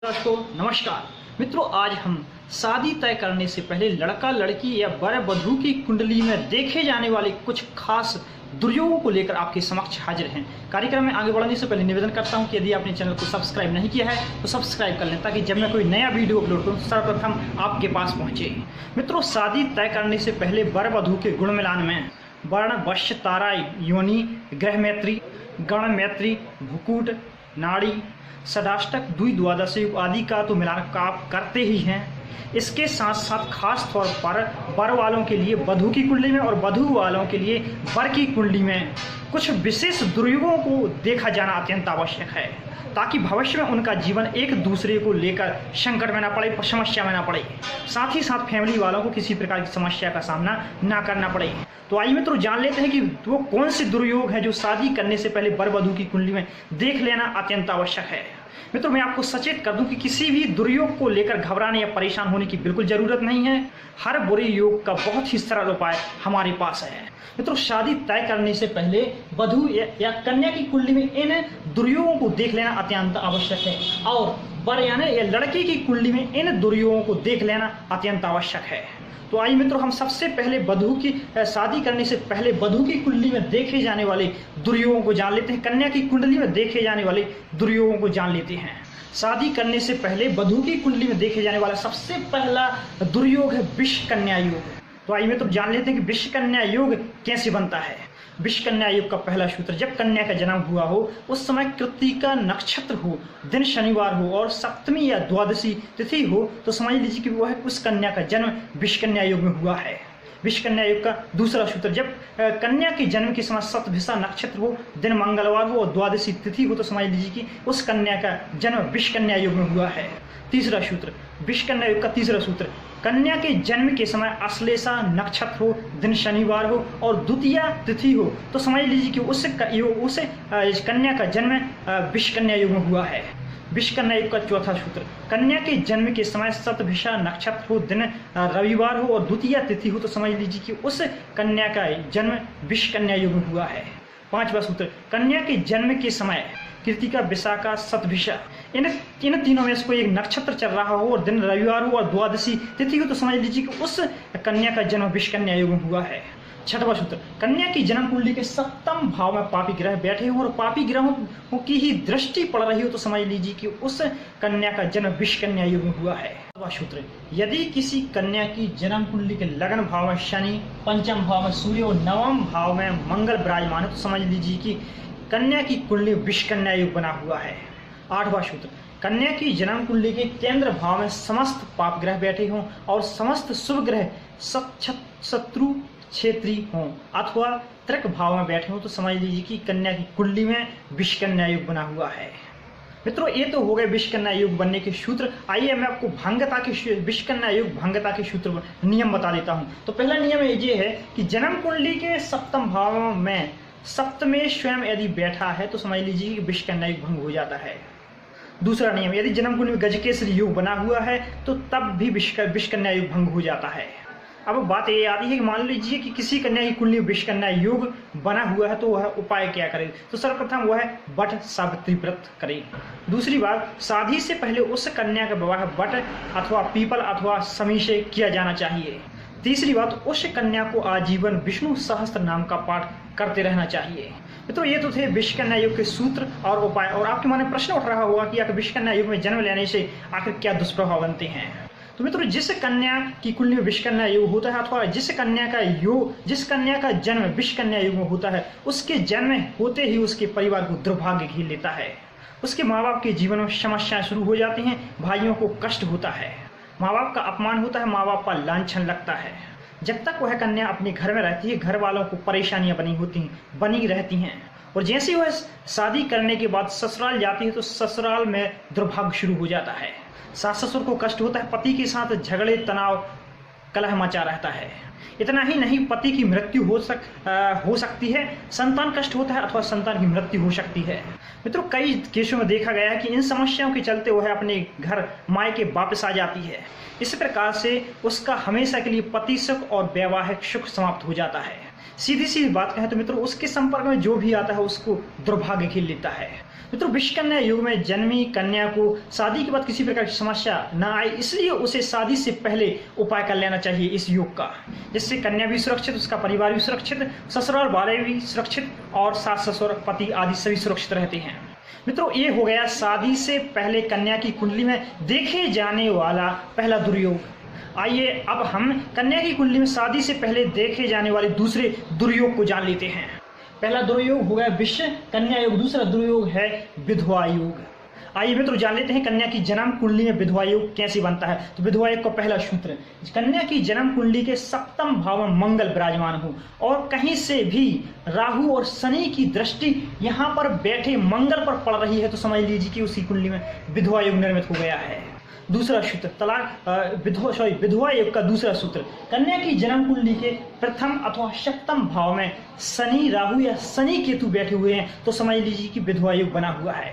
दोस्तों नमस्कार मित्रों, आज हम शादी तय करने से पहले लड़का लड़की या वर वधू की कुंडली में देखे जाने वाले कुछ खास दुर्योगों को लेकर आपके समक्ष हाजिर हैं। कार्यक्रम में आगे बढ़ने से पहले निवेदन करता हूं कि यदि आपने चैनल को सब्सक्राइब नहीं किया है तो सब्सक्राइब कर लें, ताकि जब मैं कोई नया वीडियो अपलोड करूं सर्वप्रथम आपके पास पहुंचे। मित्रों, शादी तय करने से पहले वर वधू के गुण मिलान में वर्ण, वश्य, तारा, योनि, ग्रह मैत्री, गण मैत्री, भुकुट, नाड़ी, षडाष्टक, द्विद्वादश युग आदि का तो मिलान आप करते ही हैं। इसके साथ साथ खास तौर पर वर वालों के लिए वधू की कुंडली में और वधू वालों के लिए वर की कुंडली में कुछ विशेष दुर्योगों को देखा जाना अत्यंत आवश्यक है, ताकि भविष्य में उनका जीवन एक दूसरे को लेकर संकट में ना पड़े, समस्या में ना पड़े, साथ ही साथ फैमिली वालों को किसी प्रकार की समस्या का सामना ना करना पड़े। तो आइए मित्रों जान लेते हैं कि वो कौन से दुर्योग है जो शादी करने से पहले वर वधू की कुंडली में देख लेना अत्यंत आवश्यक है। मित्रों, मैं आपको सचेत कर दूं कि किसी भी दुर्योग को लेकर घबराने या परेशान होने की बिल्कुल जरूरत नहीं है। हर बुरे योग का बहुत ही सरल उपाय हमारे पास है। मित्रों, शादी तय करने से पहले वधू या कन्या की कुंडली में इन दुर्योगों को देख लेना अत्यंत आवश्यक है, और वर यानी या लड़के की कुंडली में इन दुर्योगों को देख लेना अत्यंत आवश्यक है। तो आइए मित्रों, हम सबसे पहले वधू की शादी करने से पहले वधू की कुंडली में देखे जाने वाले दुर्योगों को जान लेते हैं। कन्या की कुंडली में देखे जाने वाले दुर्योगों को जान लेते हैं। शादी करने से पहले वधू की कुंडली में देखे जाने वाला सबसे पहला दुर्योग है विष कन्या योग। तो आइए मित्रों जान लेते हैं कि विष कन्या योग कैसे बनता है। विष कन्या योग का पहला सूत्र, जब कन्या का जन्म हुआ हो उस समय कृत्तिका नक्षत्र हो, दिन शनिवार हो और सप्तमी या द्वादशी तिथि हो, तो समझ लीजिए कि वह उस कन्या का जन्म विष कन्या योग में हुआ है। विष कन्या योग का दूसरा सूत्र, जब कन्या के जन्म के समय शतभिषा नक्षत्र हो, दिन मंगलवार हो और द्वादशी तिथि हो, तो समझ लीजिए कि उस कन्या का जन्म विष कन्या योग में हुआ है। तीसरा सूत्र, विष कन्या योग का तीसरा सूत्र, कन्या के जन्म के समय अश्लेषा नक्षत्र हो, दिन शनिवार हो और द्वितीया तिथि हो, तो समझ लीजिए कि उस कन्या का जन्म विष कन्या योग में हुआ है। विष कन्या योग का चौथा सूत्र, कन्या के जन्म के समय शतभिषा नक्षत्र हो, दिन रविवार हो और द्वितीया तिथि हो, तो समझ लीजिए कि उस कन्या का जन्म विष कन्या योग में हुआ है। पांचवा सूत्र, कन्या के जन्म के समय कृतिका, विशाखा, शतभिषा इन तीनों में से कोई एक नक्षत्र चल रहा हो और दिन रविवार हो और द्वादशी तिथि हो, तो समझ लीजिए कि उस कन्या का जन्म विष कन्या योग में हुआ है। छठवां सूत्र, कन्या की जन्म कुंडली के सप्तम भाव में पापी ग्रह बैठे हो और पापी ग्रहों की ही दृष्टि पड़ रही हो, तो समझ लीजिए कि उस कन्या का जन्म विष कन्या योग में हुआ है। सातवां सूत्र, यदि किसी कन्या की जन्म कुंडली के लगन भाव में शनि, पंचम भाव में सूर्य और नवम भाव में मंगल विराजमान है, तो समझ लीजिए कि कन्या की कुंडली विष कन्या योग बना हुआ है। आठवां सूत्र, कन्या की जन्म कुंडली के केंद्र भाव में समस्त पाप ग्रह बैठे हों और समस्त शुभ ग्रह शत्रु क्षेत्री हों अथवा त्रिक भाव में बैठे हों, तो समझ लीजिए कि कन्या की कुंडली में विष कन्या योग बना हुआ है। मित्रों, ये तो हो गए विष कन्या योग बनने के सूत्र। आइए मैं आपको भंगता के विष कन्या योग भंगता के सूत्र नियम बता देता हूँ। तो पहला नियम ये है कि जन्म कुंडली के सप्तम भाव में सप्तमें स्वयं यदि बैठा है, तो समझ लीजिए कि विष कन्या योग भंग हो जाता है। दूसरा नियम, यदि जन्म कुंडली में गजकेसरी योग बना हुआ है तो तब भी विष कन्या योग भंग हो जाता है। अब बात ये आती है कि मान लीजिए कि किसी कन्या की कुंडली में विष कन्या योग बना हुआ है, तो वह उपाय क्या करे। तो सर्वप्रथम वह वट सावित्री व्रत करे। दूसरी बात, शादी से पहले उस कन्या का विवाह वट अथवा पीपल अथवा शमी से किया जाना चाहिए। तीसरी बात, उस कन्या को आजीवन विष्णु सहस्त्र नाम का पाठ करते रहना चाहिए। तो ये तो थे विष कन्या योग के सूत्र और उपाय। और आपके मन में प्रश्न उठ रहा होगा कि विष कन्या योग में जन्म लेने से आखिर क्या दुष्प्रभाव बनते हैं। तो मित्रों, जिस कन्या की कुंडली में विष कन्या योग होता है अथवा जिस कन्या का जन्म विष कन्या योग में होता है, उसके जन्म होते ही उसके परिवार को दुर्भाग्य घेर लेता है। उसके माँ बाप के जीवन में समस्याएं शुरू हो जाती हैं, भाइयों को कष्ट होता है, माँ बाप का अपमान होता है, माँ बाप का लांछन लगता है। जब तक वह कन्या अपने घर में रहती है, घर वालों को परेशानियां बनी रहती हैं। और जैसे वह शादी करने के बाद ससुराल जाती है, तो ससुराल में दुर्भाग्य शुरू हो जाता है। सास ससुर को कष्ट होता है, पति के साथ झगड़े, तनाव, कलह मचा रहता है। इतना ही नहीं, पति की मृत्यु हो सकती है, संतान कष्ट होता है अथवा संतान की मृत्यु हो सकती है। मित्रों, कई केसों में देखा गया है कि इन समस्याओं के चलते वह अपने घर मायके वापस आ जाती है। इस प्रकार से उसका हमेशा के लिए पति सुख और वैवाहिक सुख समाप्त हो जाता है। सीधी सी बात कहें तो मित्रों, उसके संपर्क में जो भी आता है उसको दुर्भाग्य घेर लेता है। मित्रों, विषकन्या युग में जन्मी कन्या को शादी के बाद किसी प्रकार की समस्या न आए, इसलिए उसे शादी से पहले उपाय कर लेना चाहिए इस योग का, जिससे कन्या भी सुरक्षित, उसका परिवार भी सुरक्षित, ससुराल वाले भी सुरक्षित और सास ससुर पति आदि सभी सुरक्षित रहते हैं। मित्रों, ये हो गया शादी से पहले कन्या की कुंडली में देखे जाने वाला पहला दुर्योग। आइए अब हम कन्या की कुंडली में शादी से पहले देखे जाने वाले दूसरे दुर्योग को जान लेते हैं। पहला दुर्योग हो गया विष कन्या योग, दूसरा दुर्योग है विधवा योग। आइए मित्रों जान लेते हैं कन्या की जन्म कुंडली में विधवा योग कैसे बनता है। तो विधवा योग का पहला सूत्र, कन्या की जन्म कुंडली के सप्तम भाव में मंगल विराजमान हो और कहीं से भी राहु और शनि की दृष्टि यहाँ पर बैठे मंगल पर पड़ रही है तो समझ लीजिए कि उसी कुंडली में विधवा योग निर्मित हो गया है। दूसरा सूत्र विधवा योग का दूसरा सूत्र, कन्या की जन्म कुंडली के प्रथम अथवा सप्तम भाव में शनि राहु या शनि केतु बैठे हुए हैं तो समझ लीजिए कि विधवा योग बना हुआ है।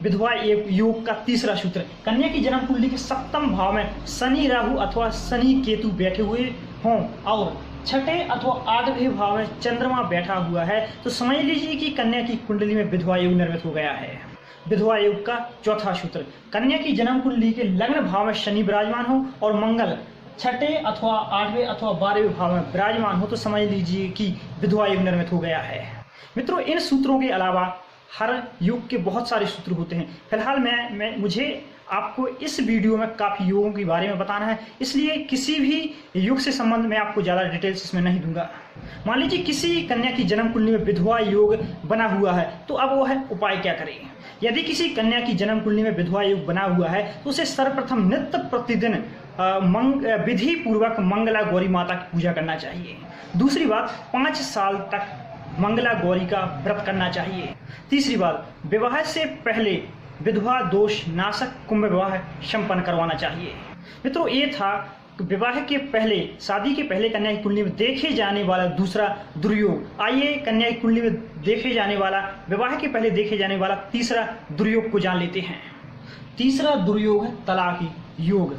विधवा योग का तीसरा सूत्र, कन्या की जन्म कुंडली के सप्तम भाव में शनि राहु अथवा शनि केतु बैठे हुए हों और छठे अथवा आठवें भाव में चंद्रमा बैठा हुआ है तो समझ लीजिए कि कन्या की कुंडली में विधवा योग निर्मित हो गया है। विधवा योग का चौथा सूत्र, कन्या की जन्म कुंडली के लग्न भाव में शनि विराजमान हो और मंगल छठे अथवा आठवें अथवा 12वें भाव में विराजमान हो तो समझ लीजिए कि विधवा योग निर्मित हो गया है। मित्रों, इन सूत्रों के अलावा हर युग के बहुत सारे सूत्र होते हैं। फिलहाल मुझे आपको इस वीडियो में काफ़ी योगों के बारे में बताना है, इसलिए किसी भी युग से संबंध में आपको ज़्यादा डिटेल्स इसमें नहीं दूंगा। मान लीजिए किसी कन्या की जन्म कुंडली में विधवा योग बना हुआ है तो अब वो है उपाय क्या करें। यदि किसी कन्या की जन्म कुंडली में विधवा योग बना हुआ है तो उसे सर्वप्रथम नित्य प्रतिदिन विधि पूर्वक मंगला गौरी माता की पूजा करना चाहिए। दूसरी बात, 5 साल तक मंगला गौरी का व्रत करना चाहिए। तीसरी बात, विवाह से पहले विधवा दोष नाशक कुंभ विवाह संपन्न करवाना चाहिए। मित्रों, ये था विवाह के पहले, शादी के पहले कन्या की कुंडली में देखे जाने वाला दूसरा दुर्योग। आइए कन्या की कुंडली में देखे जाने वाला, विवाह के पहले देखे जाने वाला तीसरा दुर्योग को जान लेते हैं। तीसरा दुर्योग है तलाक योग।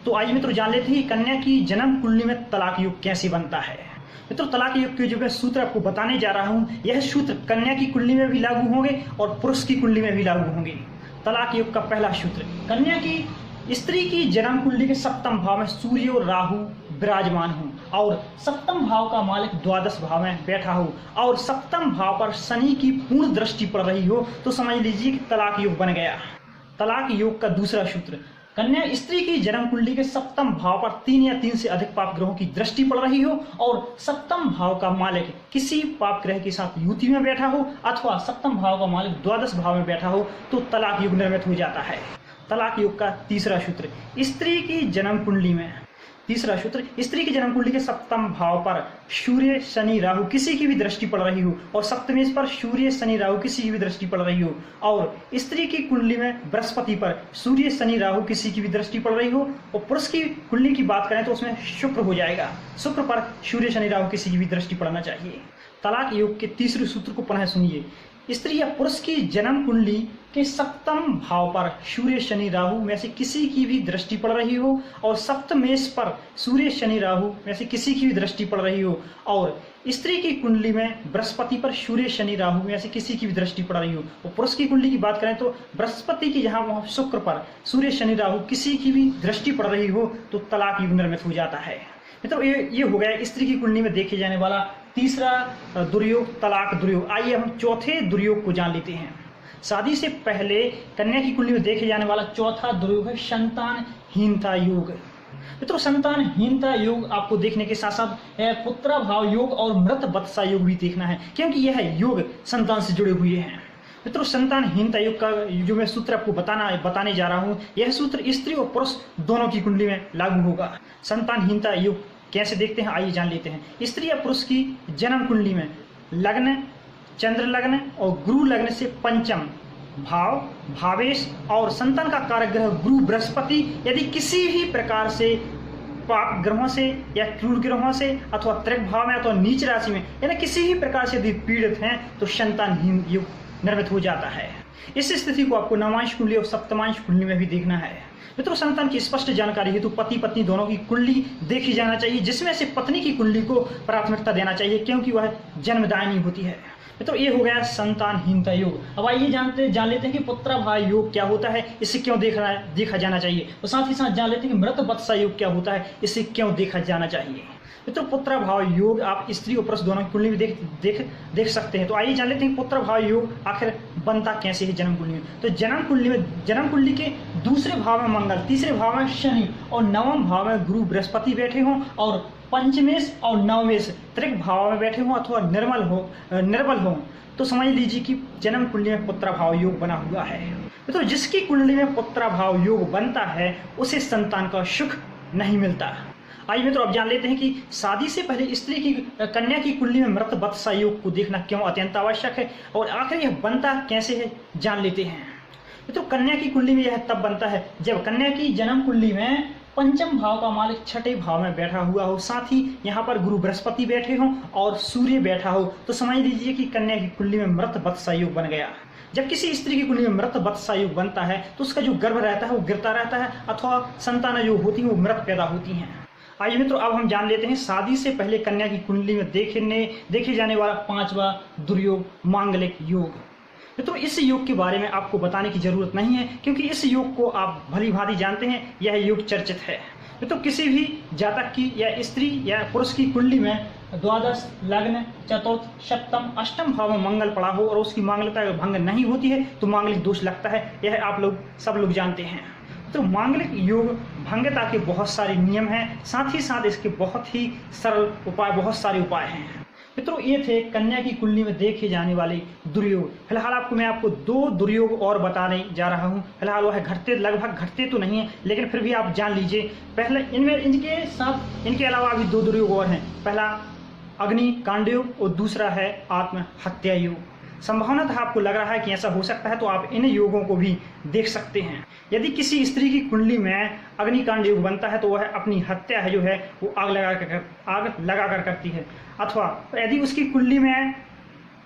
तो आइए मित्रों जान लेते हैं कन्या की जन्म कुंडली में तलाक योग कैसे बनता है। मित्रों, तलाक योग के जो मैं सूत्र आपको बताने जा रहा हूं, यह सूत्र कन्या की कुंडली में भी लागू होंगे और पुरुष की कुंडली में भी लागू होंगे। तलाक योग का पहला सूत्र, कन्या की स्त्री की जन्म कुंडली के सप्तम भाव में सूर्य और राहु विराजमान हो और सप्तम भाव का मालिक द्वादश भाव में बैठा हो और सप्तम भाव पर शनि की पूर्ण दृष्टि पड़ रही हो तो समझ लीजिए कि तलाक योग बन गया। तलाक योग का दूसरा सूत्र, कन्या स्त्री की जन्म कुंडली के सप्तम भाव पर 3 या 3 से अधिक पाप ग्रहों की दृष्टि पड़ रही हो और सप्तम भाव का मालिक किसी पाप ग्रह के साथ युति में बैठा हो अथवा सप्तम भाव का मालिक द्वादश भाव में बैठा हो तो तलाक योग निर्मित हो जाता है। तलाक योग का तीसरा सूत्र, स्त्री की जन्म कुंडली में तीसरा सूत्र, स्त्री की जन्म कुंडली के सप्तम भाव पर सूर्य शनि राहु किसी की भी दृष्टि पड़ रही हो और सप्तमेश पर सूर्य शनि राहु किसी की भी दृष्टि पड़ रही हो और स्त्री की कुंडली में बृहस्पति पर सूर्य शनि राहु किसी की भी दृष्टि पड़ रही हो और पुरुष की कुंडली की बात करें तो उसमें शुक्र हो जाएगा, शुक्र पर सूर्य शनि राहु किसी की भी दृष्टि पड़ना चाहिए। तलाक योग के तीसरे सूत्र को पुनः सुनिए, स्त्री या पुरुष की जन्म कुंडली के सप्तम भाव पर सूर्य शनि राहु में से किसी की भी दृष्टि पड़ रही हो और सप्तमेश पर सूर्य शनि राहु में से किसी की भी दृष्टि पड़ रही हो और स्त्री की कुंडली में बृहस्पति पर सूर्य शनि राहु में से किसी की भी दृष्टि पड़ रही हो और पुरुष की कुंडली की बात करें तो बृहस्पति की जहां शुक्र पर सूर्य शनि राहु किसी की भी दृष्टि पड़ रही हो तो तलाक योग निर्मित हो जाता है। तो ये हो गया स्त्री की कुंडली में देखे जाने वाला तीसरा दुर्योग, तलाक दुर्योग। आइए हम चौथे दुर्योग को जान लेते हैं। शादी से पहले कन्या की कुंडली में देखे जाने वाला चौथा दुर्योग है संतानहीनता योग। मित्रों, संतानहीनता योग आपको देखने के साथ साथ पुत्र भाव योग और मृत वत्सा योग भी देखना है क्योंकि यह योग संतान से जुड़े हुए हैं। मित्रों, संतानहीनता योग का जो मैं सूत्र आपको बताने जा रहा हूँ, यह सूत्र स्त्री और पुरुष दोनों की कुंडली में लागू होगा। संतानहीनता योग कैसे देखते हैं आइए जान लेते हैं। स्त्री या पुरुष की जन्म कुंडली में लग्न, चंद्र लग्न और गुरु लग्न से पंचम भाव, भावेश और संतान का कारक ग्रह गुरु बृहस्पति यदि किसी भी प्रकार से पाप ग्रहों से या क्रूर ग्रहों से अथवा त्रिक भाव में अथवा नीच राशि में यानी किसी भी प्रकार से यदि पीड़ित हैं तो संतानहीन योग निर्मित हो जाता है। इस स्थिति को आपको नवांश कुंडली और सप्तमांश कुंडली में भी देखना है। मित्रों, संतान की स्पष्ट जानकारी हेतु पति पत्नी दोनों की कुंडली देखी जाना चाहिए जिसमें से पत्नी की कुंडली को प्राथमिकता देना चाहिए क्योंकि वह जन्मदायिनी होती है। तो ये हो गया संतानहीनता योग। अब आइए जान लेते हैं कि पुत्रभाव योग क्या होता है, इसे क्यों देखा जाना चाहिए, और साथ ही साथ जान लेते हैं कि मृत वत्सा योग क्या होता है, इसे क्यों देखा जाना चाहिए। तो पुत्रभाव योग आप स्त्री और पुरुष दोनों की कुंडली में देख सकते हैं। तो आइए जान लेते हैं पुत्रभाव योग आखिर बनता कैसे है जन्म कुंडली में। तो जन्म कुंडली के दूसरे भाव में मंगल, तीसरे भाव में शनि और नवम भाव में गुरु बृहस्पति बैठे हों, और पंचमेश और नवमेश त्रिक भाव में बैठे हों अथवा निर्बल हों, तो समझ लीजिए कि जन्म कुंडली में पुत्रभाव योग बना हुआ है। तो जिसकी कुंडली में पुत्रभाव योग बनता है उसे संतान का सुख नहीं मिलता। आइए मित्रों, अब जान लेते हैं कि शादी से पहले स्त्री की कन्या की कुंडली में मृत वत्सा योग को देखना क्यों अत्यंत आवश्यक है, और आखिर यह बनता कैसे है जान लेते हैं। तो कन्या की कुंडली में यह तब बनता है जब कन्या की जन्म कुंडली में पंचम भाव का मालिक छठे भाव में बैठा हुआ हो, साथ ही यहाँ पर गुरु बृहस्पति बैठे हों और सूर्य बैठा हो, तो समझ लीजिए कि कन्या की कुंडली में मृत वत्सा योग बन गया। जब किसी स्त्री की कुंडली में मृत वत्सा योग बनता है तो उसका जो गर्भ रहता है वो गिरता रहता है, अथवा संतान जो होती है वो मृत पैदा होती हैं। आइए मित्रों, अब हम जान लेते हैं शादी से पहले कन्या की कुंडली में देखे जाने वाला पांचवा दुर्योग मांगलिक योग। मित्रों, इस योग के बारे में आपको बताने की जरूरत नहीं है, क्योंकि इस योग को आप भली भांति जानते हैं, यह योग चर्चित है। तो किसी भी जातक की या स्त्री या पुरुष की कुंडली में द्वादश, लग्न, चतुर्थ, सप्तम, अष्टम भाव में मंगल पड़ा हो और उसकी मांगलिकता भंग नहीं होती है तो मांगलिक दोष लगता है, यह आप सब लोग जानते हैं। तो मांगलिक योग भंगता के बहुत सारे नियम हैं, साथ ही साथ इसके बहुत ही सरल उपाय, बहुत सारे उपाय हैं। मित्रों, ये थे कन्या की कुंडली में देखे जाने वाले दुर्योग। फिलहाल मैं आपको दो दुर्योग और बताने जा रहा हूँ। फिलहाल वह लगभग घटते तो नहीं है, लेकिन फिर भी आप जान लीजिए। पहले इनके अलावा भी दो दुर्योग और हैं। पहला अग्नि कांड योग और दूसरा है आत्महत्या योग। संभावना आपको लग रहा है कि ऐसा हो सकता है, तो आप इन योगों को भी देख सकते हैं। यदि किसी स्त्री की कुंडली में अग्निकांड योग बनता है तो वह अपनी हत्या है जो है वो आग लगा कर करती है, अथवा यदि उसकी कुंडली में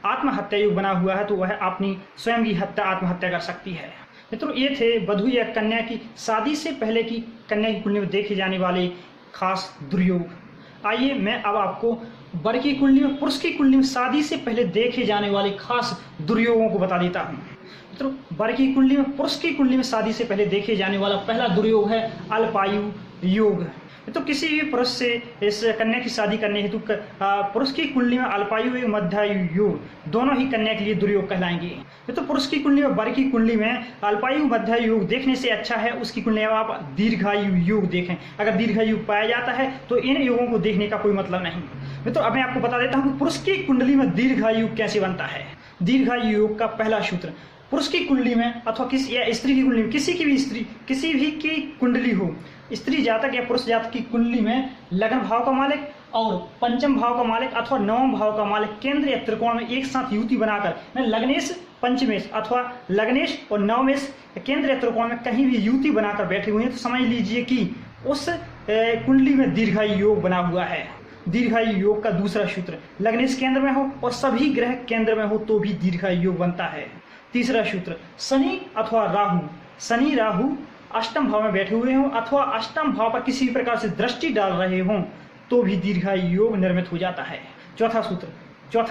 आत्महत्या योग बना हुआ है तो वह अपनी स्वयं की आत्महत्या कर सकती है। मित्रों, ये थे वधू या कन्या की शादी से पहले की कन्या की कुंडली में देखे जाने वाले खास दुर्योग। आइए मैं अब आपको वर की कुंडली में, पुरुष की कुंडली में शादी से पहले देखे जाने वाले खास दुर्योगों को बता देता हूँ। मित्रों, वर की कुंडली में, पुरुष की कुंडली में शादी से पहले देखे जाने वाला पहला दुर्योग है अल्पायु योग। तो किसी भी पुरुष से इस कन्या की शादी करने हेतु पुरुष की कुंडली में अल्पायु एवं मध्यायु योग दोनों ही कन्या के लिए दुर्योग कहलाएंगे। तो पुरुष की कुंडली में, वर की कुंडली में अल्पायु मध्यायु योग देखने से अच्छा है उसकी कुंडली में आप दीर्घायु योग देखें। अगर दीर्घायु पाया जाता है तो इन योगों को देखने का कोई मतलब नहीं। तो अब मैं आपको बता देता हूँ कि पुरुष की कुंडली में दीर्घायु कैसे बनता है। दीर्घायु योग का पहला सूत्र, पुरुष की कुंडली में अथवा स्त्री की कुंडली में, किसी भी की कुंडली हो, स्त्री जातक या पुरुष जातक की कुंडली में लग्न भाव का मालिक और पंचम भाव का मालिक अथवा नवम भाव का मालिक केंद्र या त्रिकोण में एक साथ युति बनाकर लग्नेश पंचमेश अथवा लग्नेश और नवमेश केंद्र या त्रिकोण में कहीं भी युति बनाकर बैठे हुए हैं, तो समझ लीजिए कि उस कुंडली में दीर्घायु योग बना हुआ है। दीर्घायु योग का दूसरा सूत्र, लग्नेश केंद्र में हो और सभी ग्रह केंद्र में हो तो भी दीर्घायु योग बनता है। तीसरा सूत्र, शनि अथवा राहु, शनि राहु अष्टम भाव में बैठे हुए हों अथवा अष्टम भाव पर किसी भी प्रकार से दृष्टि डाल रहे हों तो भी दीर्घायु योग निर्मित हो जाता है। चौथा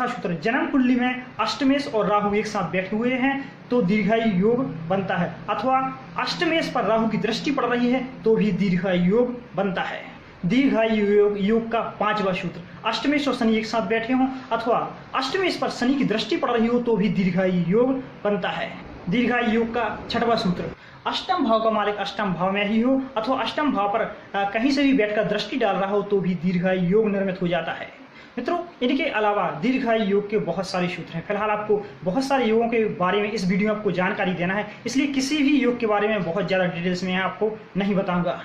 सूत्र, जन्म कुंडली में अष्टमेश और राहु एक साथ बैठे हुए हैं तो दीर्घायु योग बनता है, अथवा अष्टमेश पर राहु की दृष्टि पड़ रही है तो भी दीर्घायु योग बनता है। दीर्घायु योग का पांचवा सूत्र, अष्टमेश और शनि एक साथ बैठे हों अथवा अष्टमेश पर शनि की दृष्टि पड़ रही हो तो भी दीर्घायु योग बनता है। दीर्घायु योग का छठवां सूत्र, अष्टम भाव का मालिक अष्टम भाव में ही हो अथवा अष्टम भाव पर कहीं से भी बैठकर दृष्टि डाल रहा हो तो भी दीर्घायु योग निर्मित हो जाता है। मित्रों, इनके अलावा दीर्घायु योग के बहुत सारे सूत्र हैं। फिलहाल आपको बहुत सारे योगों के बारे में इस वीडियो में आपको जानकारी देना है, इसलिए किसी भी योग के बारे में बहुत ज़्यादा डिटेल्स में आपको नहीं बताऊंगा।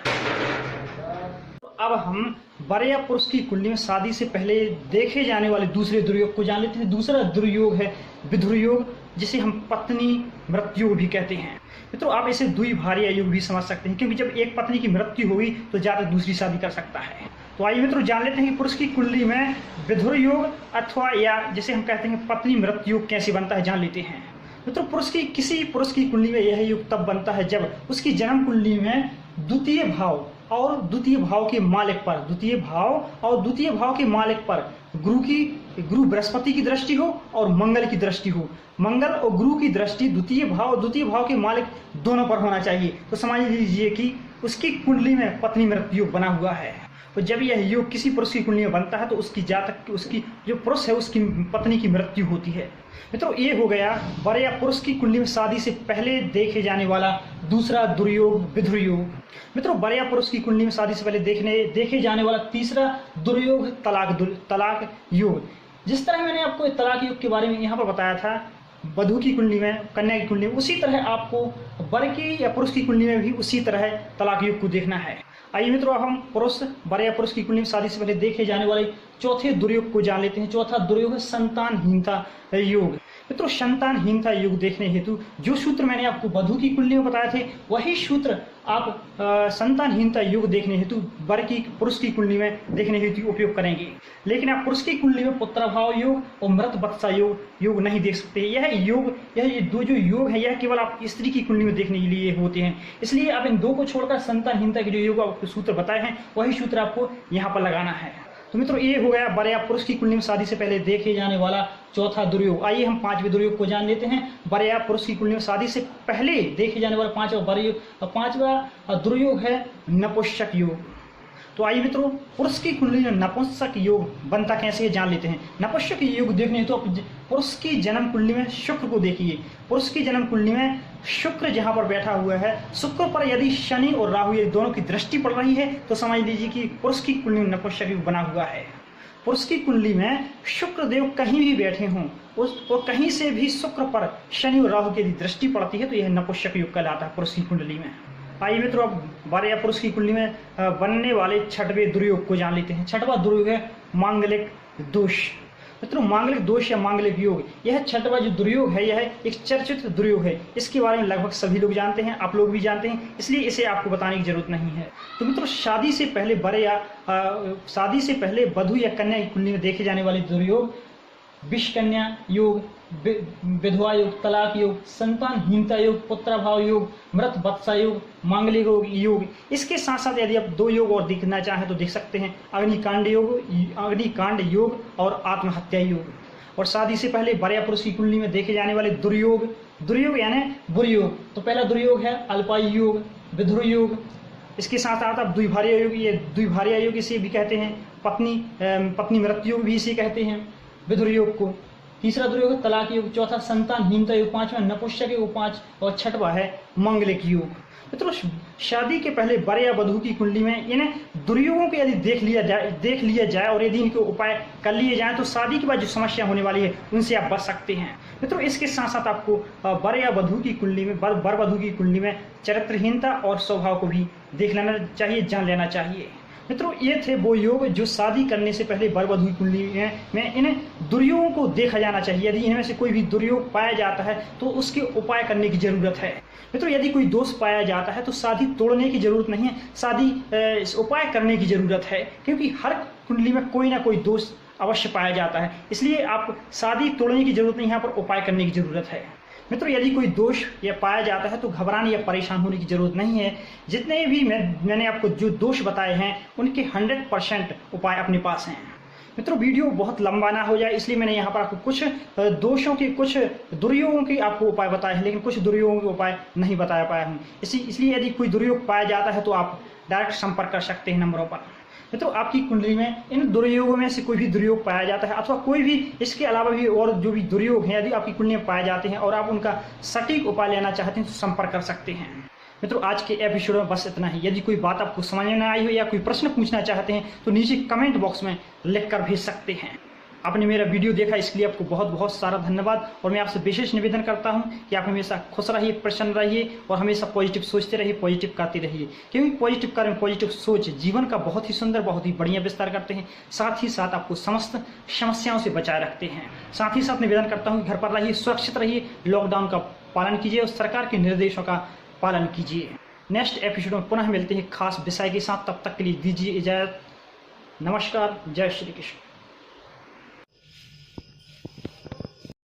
अब हम वर या पुरुष की कुंडली में शादी से पहले देखे जाने वाले दूसरे दुर्योग को जान लेते हैं। दूसरा दुर्योग है विधुर योग, जिसे हम पत्नी मृत्यु भी कहते हैं। मित्रों, आप इसे द्विभार्या योग भी समझ सकते हैं, क्योंकि जब एक पत्नी की मृत्यु होगी तो ज्यादा दूसरी शादी कर सकता है। तो आइए मित्रों जान लेते हैं कि पुरुष की कुंडली में विधुर योग अथवा या जिसे हम कहते हैं पत्नी मृत्यु योग कैसे बनता है जान लेते हैं। मित्रों, किसी पुरुष की कुंडली में यह योग तब बनता है जब उसकी जन्म कुंडली में द्वितीय भाव और द्वितीय भाव के मालिक पर, द्वितीय भाव और द्वितीय भाव के मालिक पर गुरु बृहस्पति की दृष्टि हो और मंगल की दृष्टि हो। मंगल और गुरु की दृष्टि द्वितीय भाव और द्वितीय भाव के मालिक दोनों पर होना चाहिए। तो समझ लीजिए कि उसकी कुंडली में पत्नी मृत्यु योग बना हुआ है। तो जब यह योग किसी पुरुष की कुंडली में बनता है तो उसकी जातक, उसकी जो पुरुष है उसकी पत्नी की मृत्यु होती है। मित्रों, ये हो गया वर या पुरुष की कुंडली में शादी से पहले देखे जाने वाला दूसरा दुर्योग विधुर योग। मित्रों, वर या पुरुष की कुंडली में शादी से पहले देखे जाने वाला तीसरा दुर्योग तलाक योग। जिस तरह मैंने आपको तलाक योग के बारे में यहाँ पर बताया था वधु की कुंडली में, कन्या की कुंडली में, उसी तरह आपको वर की या पुरुष की कुंडली में भी उसी तरह तलाक योग को देखना है। आइए मित्रों, अब हम वर या पुरुष की कुंडली में शादी से पहले देखे जाने वाले चौथे दुर्योग को जान लेते हैं। चौथा दुर्योग है संतानहीनता योग। मित्रों, संतानहीनता योग देखने हेतु जो सूत्र मैंने आपको वधु की कुंडली में बताए थे वही सूत्र आप संतानहीनता योग देखने हेतु पुरुष की कुंडली में देखने हेतु उपयोग करेंगे। लेकिन आप पुरुष की कुंडली में पुत्रभाव योग और मृत वत्सा योग नहीं देख सकते। यह दो जो योग है यह केवल आप स्त्री की कुंडली में देखने के लिए होते हैं। इसलिए आप इन दो को छोड़कर संतानहीनता के जो योग आपको सूत्र बताए हैं वही सूत्र आपको यहाँ पर लगाना है। तो मित्रों, ये हो गया वर या पुरुष की कुंडली में शादी से पहले देखे जाने वाला चौथा दुर्योग। आइए हम पांचवें दुर्योग को जान लेते हैं। वर या पुरुष की कुंडली में शादी से पहले देखे जाने वाला पांचवा दुर्योग है नपुंसक योग। तो आइए मित्रों, पुरुष की कुंडली में नपुंसक योग बनता कैसे जान लेते हैं। नपुंसक योग देखने तो पुरुष की जन्म कुंडली में शुक्र को देखिए। पुरुष की जन्म कुंडली में शुक्र जहां पर बैठा हुआ है, शुक्र पर यदि शनि और राहु ये दोनों की दृष्टि पड़ रही है तो समझ लीजिए कि पुरुष की कुंडली में नपुंसक योग बना हुआ है। पुरुष की कुंडली में शुक्र देव कहीं भी बैठे हों और कहीं से भी शुक्र पर शनि और राहु की यदि दृष्टि पड़ती है तो यह नपुंसक योग कहलाता है पुरुष की कुंडली में। आइए मित्रों, अब वर या पुरुष की कुंडली में बनने वाले छठवें दुर्योग को जान लेते हैं। छठवां दुर्योग है मांगलिक दोष। मित्रों, मांगलिक दोष या मांगलिक योग, यह छठवां जो दुर्योग है यह एक चर्चित दुर्योग है। इसके बारे में लगभग सभी लोग जानते हैं, आप लोग भी जानते हैं, इसलिए इसे आपको बताने की जरूरत नहीं है। तो मित्रों, शादी से पहले वधु या कन्या की कुंडली में देखे जाने वाले दुर्योग विषकन्या योग, विधवा योग, तलाक योग, संतानहीनता योग, पुत्रभाव योग, मृत वत्सा योग, मांगलिक योग। इसके साथ साथ यदि आप दो योग और देखना चाहें तो देख सकते हैं अग्निकांड योग और आत्महत्या योग। और शादी से पहले वर या पुरुष की कुंडली में देखे जाने वाले दुर्योग यानी बुरे योग। तो पहला दुर्योग है अल्पायु योग, विधुर योग। इसके साथ साथ आप द्विभार्या योग इसे भी कहते हैं, पत्नी मृत्यु योग भी इसे कहते हैं विधुर योग को। तीसरा दुर्योग है तलाक योग, चौथा संतानहीनता योग, पांचवा नपुंसक योग, और छठवा है मांगलिक योग। मित्रों, शादी के पहले वर या वधु की कुंडली में इन दुर्योगों को यदि देख लिया जाए और यदि इनके उपाय कर लिए जाएं तो शादी के बाद जो समस्या होने वाली है उनसे आप बच सकते हैं। मित्रों, इसके साथ साथ आपको वर या वधु की कुंडली में वधु की कुंडली में चरित्रहीनता और स्वभाव को भी देख लेना चाहिए, जान लेना चाहिए। मित्रों, ये थे वो योग जो शादी करने से पहले वर वधु की कुंडली में इन दुर्योगों को देखा जाना चाहिए। यदि इनमें से कोई भी दुर्योग पाया जाता है तो उसके उपाय करने की जरूरत है। मित्रों, यदि कोई दोष पाया जाता है तो शादी तोड़ने की जरूरत नहीं है, शादी उपाय करने की जरूरत है, क्योंकि हर कुंडली में कोई ना कोई दोष अवश्य पाया जाता है। इसलिए आप शादी तोड़ने की जरूरत नहीं, यहाँ पर उपाय करने की जरूरत है। मित्रों, यदि कोई दोष या पाया जाता है तो घबराने या परेशान होने की जरूरत नहीं है। जितने भी मैंने आपको जो दोष बताए हैं उनके 100% उपाय अपने पास हैं। मित्रों, वीडियो बहुत लंबा ना हो जाए इसलिए मैंने यहाँ पर आपको कुछ दोषों के, कुछ दुर्योगों के आपको उपाय बताए हैं, लेकिन कुछ दुर्योगों के उपाय नहीं बता पाया हूँ। इसलिए यदि कोई दुर्योग पाया जाता है तो आप डायरेक्ट संपर्क कर सकते हैं नंबरों पर। मित्रों, आपकी कुंडली में इन दुर्योगों में से कोई भी दुर्योग पाया जाता है अथवा कोई भी इसके अलावा भी और जो भी दुर्योग हैं यदि आपकी कुंडली में पाए जाते हैं और आप उनका सटीक उपाय लेना चाहते हैं तो संपर्क कर सकते हैं। मित्रों, आज के एपिसोड में बस इतना ही। यदि कोई बात आपको समझ में आई हो या कोई प्रश्न पूछना चाहते हैं तो नीचे कमेंट बॉक्स में लिख कर भेज सकते हैं। आपने मेरा वीडियो देखा इसके लिए आपको बहुत बहुत सारा धन्यवाद। और मैं आपसे विशेष निवेदन करता हूं कि आप हमेशा खुश रहिए, प्रसन्न रहिए और हमेशा पॉजिटिव सोचते रहिए, पॉजिटिव करते रहिए, क्योंकि पॉजिटिव कर्म, पॉजिटिव सोच जीवन का बहुत ही सुंदर, बहुत ही बढ़िया विस्तार करते हैं, साथ ही साथ आपको समस्त समस्याओं से बचाए रखते हैं। साथ ही साथ निवेदन करता हूँ घर पर रहिए, सुरक्षित रहिए, लॉकडाउन का पालन कीजिए और सरकार के निर्देशों का पालन कीजिए। नेक्स्ट एपिसोड में पुनः मिलते हैं खास विषय के साथ, तब तक के लिए दीजिए इजाजत। नमस्कार, जय श्री कृष्ण।